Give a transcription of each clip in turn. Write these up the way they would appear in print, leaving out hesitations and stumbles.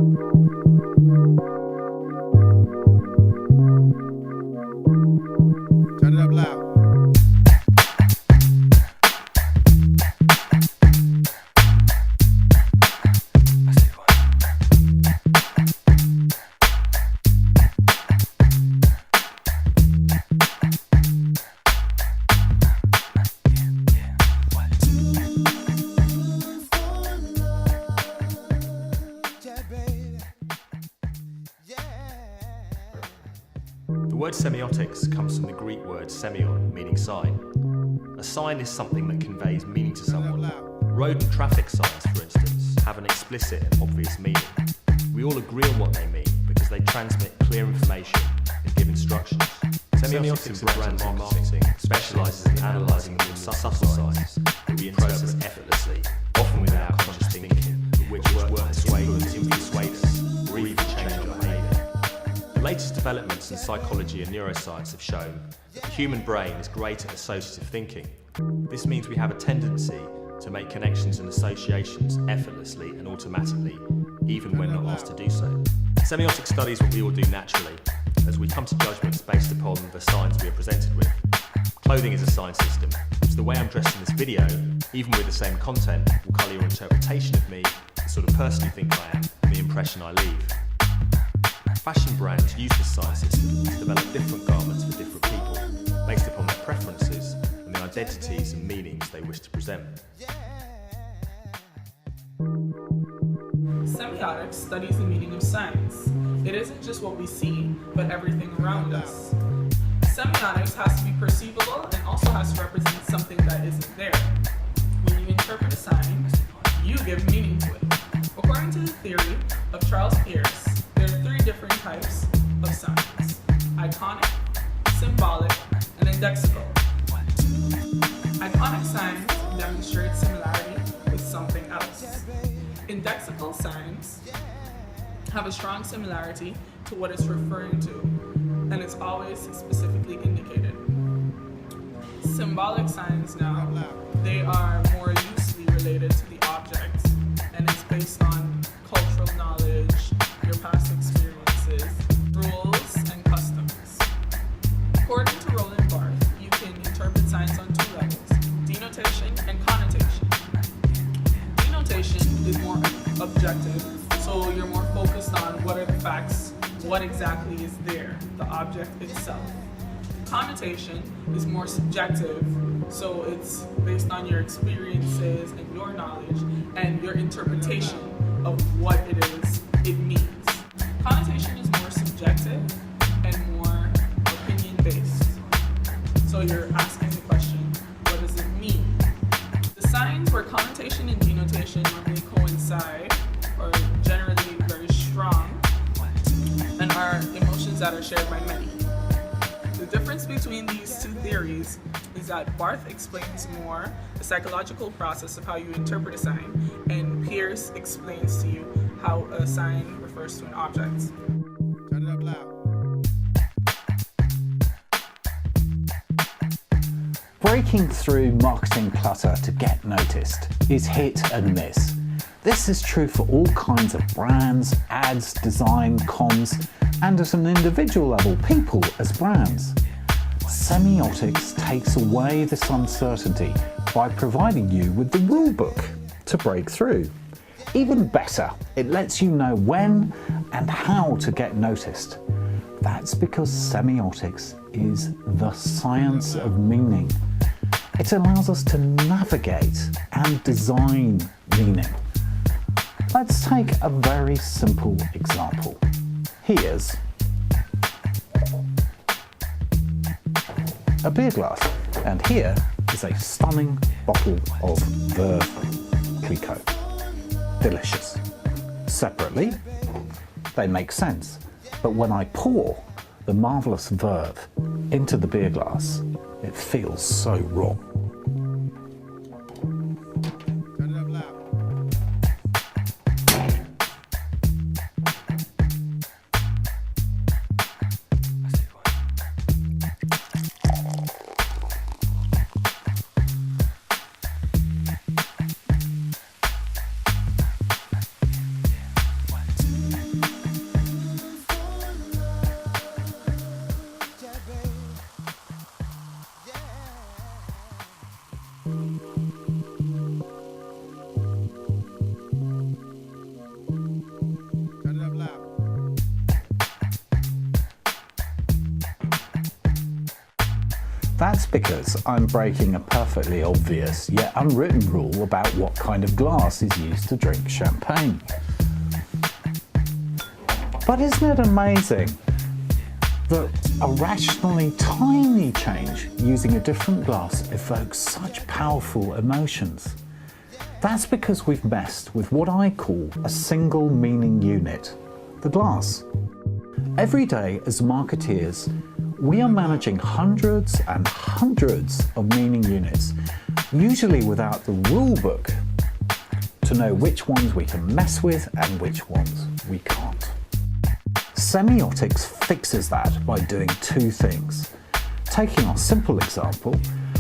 Turn it up loud. The word semiotics comes from the Greek word semion, meaning sign. A sign is something that conveys meaning to someone. Road and traffic signs, for instance, have an explicit and obvious meaning. We all agree on what they mean because they transmit clear information and give instructions. Semiotics in brand marketing specialises in analysing the subtle signs that we interpret effortlessly, often without conscious thinking, but which work to persuade us or even change our behaviour. The latest developments in psychology and neuroscience have shown that the human brain is great at associative thinking. This means we have a tendency to make connections and associations effortlessly and automatically, even when not asked to do so. Semiotic studies what we all do naturally, as we come to judgments based upon the signs we are presented with. Clothing is a sign system, so the way I'm dressed in this video, even with the same content, will colour your interpretation of me, the sort of person you think I am, and the impression I leave. Fashion brands use this sign system to develop different garments for different people, based upon their preferences and the identities and meanings they wish to present. Semiotics studies the meaning of signs. It isn't just what we see, but everything around us. Semiotics has to be perceivable and also has to represent something that isn't there. When you interpret a sign, you give meaning to it. According to the theory of Charles Peirce, there are three different types of signs: iconic, symbolic, and indexical. Iconic signs demonstrate similarity with something else. Indexical signs have a strong similarity to what it's referring to, and it's always specifically indicated. Symbolic signs now, they are more loosely related to the object, and it's based on cultural knowledge, your past experiences, rules, and customs. According to Roland Barthes, you can interpret signs on two levels: denotation and connotation. Denotation is more objective, so you're more focused on what are the facts, what exactly is there, the object itself. Connotation is more subjective, so it's based on your experiences and your knowledge and your interpretation of what it is it means. Connotation is more subjective and more opinion-based. So you're asking the question, what does it mean? The signs where connotation and denotation normally coincide are generally very strong and are emotions that are shared by many. The difference between these two theories is that Barthes explains more the psychological process of how you interpret a sign, and Peirce explains to you how a sign refers to an object. Turn it up loud. Breaking through marketing clutter to get noticed is hit and miss. This is true for all kinds of brands, ads, design, comms, and at an individual level, people as brands. Semiotics takes away this uncertainty by providing you with the rule book to break through. Even better, it lets you know when and how to get noticed. That's because semiotics is the science of meaning. It allows us to navigate and design meaning. Let's take a very simple example. Here's a beer glass, and here is a stunning bottle of Verve Clicquot. Delicious. Separately, they make sense, but when I pour the marvellous Verve into the beer glass, it feels so wrong. Turn it up loud. because I'm breaking a perfectly obvious yet unwritten rule about what kind of glass is used to drink champagne. But isn't it amazing that a rationally tiny change using a different glass evokes such powerful emotions? That's because we've messed with what I call a single meaning unit, the glass. Every day as marketeers, we are managing hundreds and hundreds of meaning units, usually without the rule book to know which ones we can mess with and which ones we can't. Semiotics fixes that by doing two things. Taking our simple example,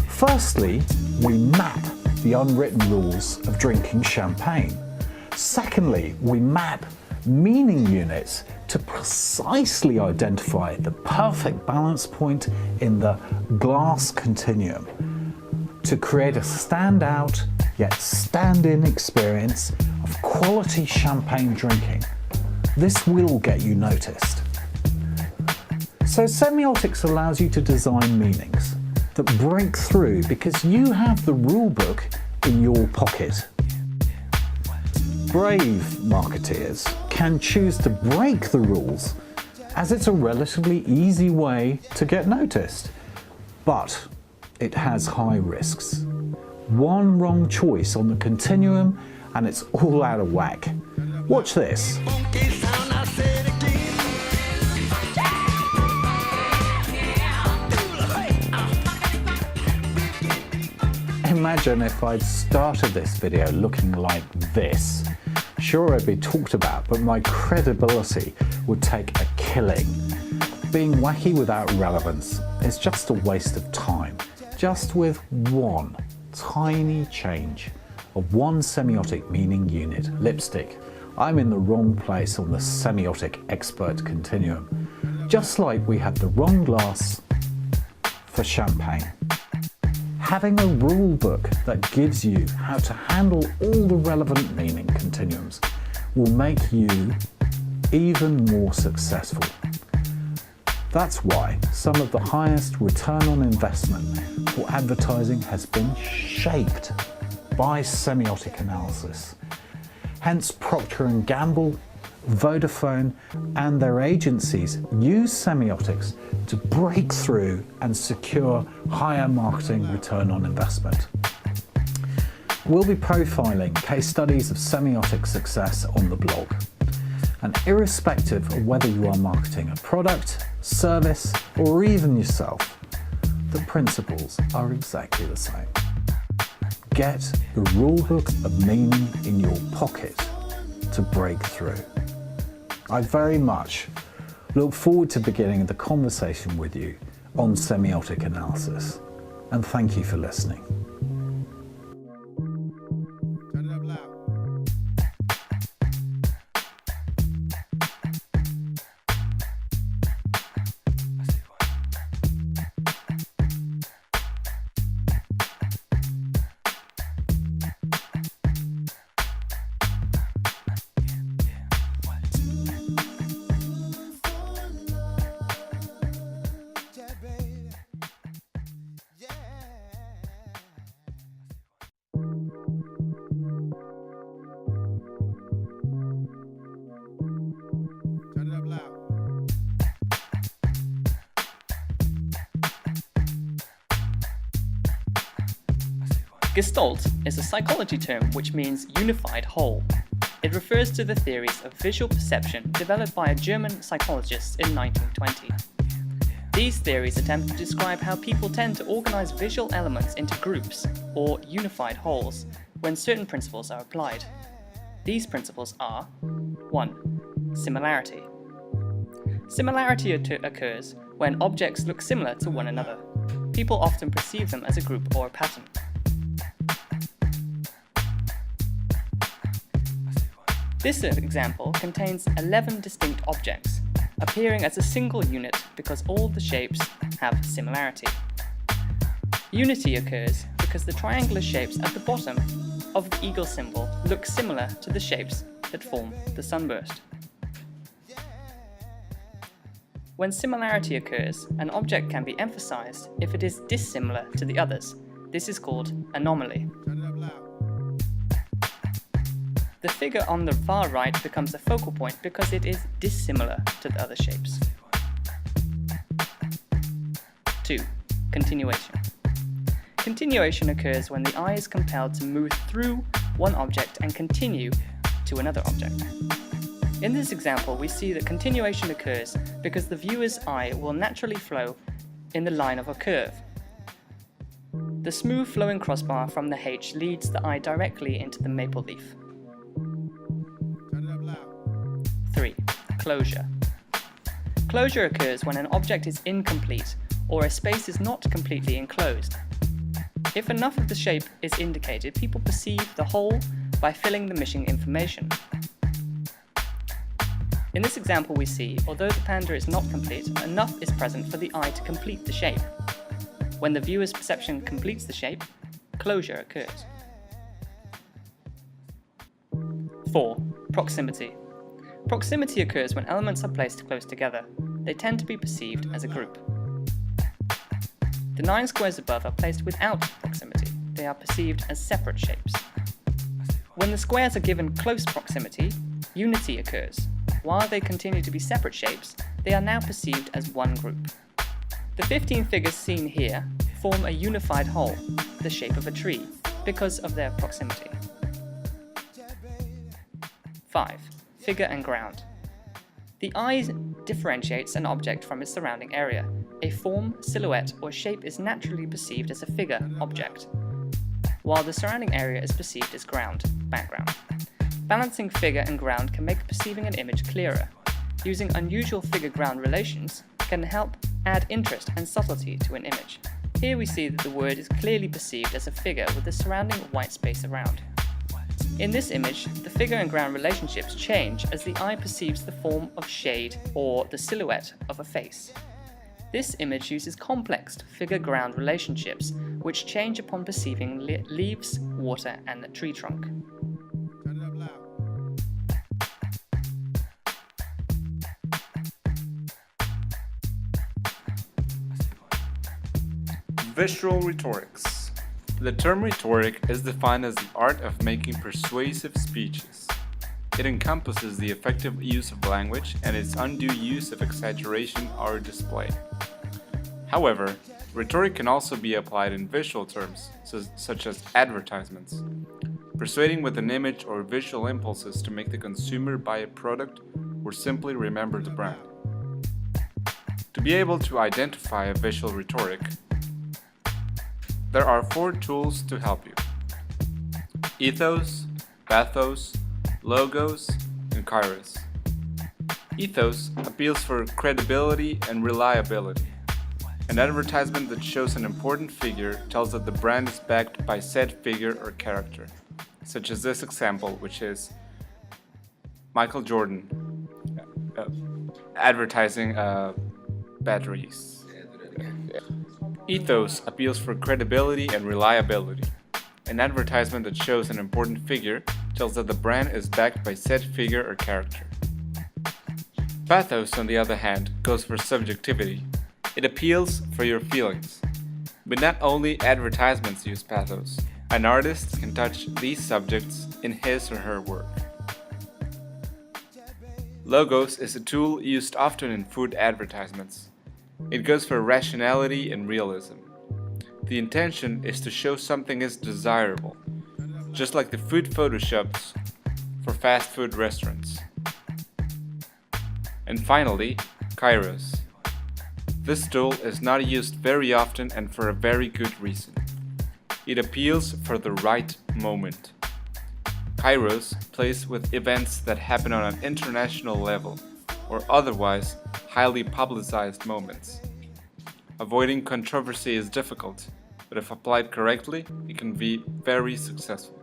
firstly, we map the unwritten rules of drinking champagne. Secondly, we map meaning units to precisely identify the perfect balance point in the glass continuum to create a standout yet stand-in experience of quality champagne drinking. This will get you noticed. So semiotics allows you to design meanings that break through because you have the rule book in your pocket. Brave marketeers can choose to break the rules as it's a relatively easy way to get noticed, but it has high risks. One wrong choice on the continuum and it's all out of whack. Watch this. Imagine if I'd started this video looking like this. Sure, I'd be talked about, but my credibility would take a killing. Being wacky without relevance is just a waste of time, just with one tiny change of one semiotic meaning unit, lipstick. I'm in the wrong place on the semiotic expert continuum, just like we had the wrong glass for champagne. Having a rule book that gives you how to handle all the relevant meaning continuums will make you even more successful. That's why some of the highest return on investment for advertising has been shaped by semiotic analysis. Hence Procter & Gamble, Vodafone and their agencies use semiotics to break through and secure higher marketing return on investment. We'll be profiling case studies of semiotic success on the blog. And irrespective of whether you are marketing a product, service, or even yourself, the principles are exactly the same. Get the rulebook of meaning in your pocket to break through. I very much look forward to beginning the conversation with you on semiotic analysis, and thank you for listening. Turn it up loud. Turn it up loud. Gestalt is a psychology term which means unified whole. It refers to the theories of visual perception developed by a German psychologist in 1920. These theories attempt to describe how people tend to organize visual elements into groups, or unified wholes, when certain principles are applied. These principles are 1. Similarity. Similarity occurs when objects look similar to one another. People often perceive them as a group or a pattern. This example contains 11 distinct objects, appearing as a single unit because all the shapes have similarity. Unity occurs because the triangular shapes at the bottom of the eagle symbol look similar to the shapes that form the sunburst. When similarity occurs, an object can be emphasized if it is dissimilar to the others. This is called anomaly. Turn it up loud. The figure on the far right becomes a focal point because it is dissimilar to the other shapes. 2. Continuation. Continuation occurs when the eye is compelled to move through one object and continue to another object. In this example, we see that continuation occurs because the viewer's eye will naturally flow in the line of a curve. The smooth flowing crossbar from the H leads the eye directly into the maple leaf. Turn it up loud. 3. Closure. Closure occurs when an object is incomplete or a space is not completely enclosed. If enough of the shape is indicated, people perceive the whole by filling the missing information. In this example we see, although the panda is not complete, enough is present for the eye to complete the shape. When the viewer's perception completes the shape, closure occurs. 4. Proximity. Proximity occurs when elements are placed close together. They tend to be perceived as a group. The 9 squares above are placed without proximity. They are perceived as separate shapes. When the squares are given close proximity, unity occurs. While they continue to be separate shapes, they are now perceived as one group. The 15 figures seen here form a unified whole, the shape of a tree, because of their proximity. 5. Figure and ground. The eye differentiates an object from its surrounding area. A form, silhouette, or shape is naturally perceived as a figure, object, while the surrounding area is perceived as ground, background. Balancing figure and ground can make perceiving an image clearer. Using unusual figure-ground relations can help add interest and subtlety to an image. Here we see that the word is clearly perceived as a figure with the surrounding white space around. In this image, the figure and ground relationships change as the eye perceives the form of shade or the silhouette of a face. This image uses complex figure-ground relationships which change upon perceiving leaves, water, and a tree trunk. Turn it up loud. Visual rhetorics. The term rhetoric is defined as the art of making persuasive speeches. It encompasses the effective use of language and its undue use of exaggeration or display. However, rhetoric can also be applied in visual terms, such as advertisements, persuading with an image or visual impulses to make the consumer buy a product or simply remember the brand. To be able to identify a visual rhetoric, there are 4 tools to help you: ethos, pathos, logos, and kairos. Ethos appeals for credibility and reliability. An advertisement that shows an important figure tells that the brand is backed by said figure or character, such as this example, which is Michael Jordan advertising batteries. Ethos appeals for credibility and reliability. An advertisement that shows an important figure tells that the brand is backed by said figure or character. Pathos, on the other hand, goes for subjectivity. It appeals for your feelings. But not only advertisements use pathos. An artist can touch these subjects in his or her work. Logos is a tool used often in food advertisements. It goes for rationality and realism. The intention is to show something is desirable, just like the food photoshops for fast food restaurants. And finally, kairos. This tool is not used very often and for a very good reason. It appeals for the right moment. Kairos plays with events that happen on an international level or otherwise highly publicized moments. Avoiding controversy is difficult, but if applied correctly, it can be very successful.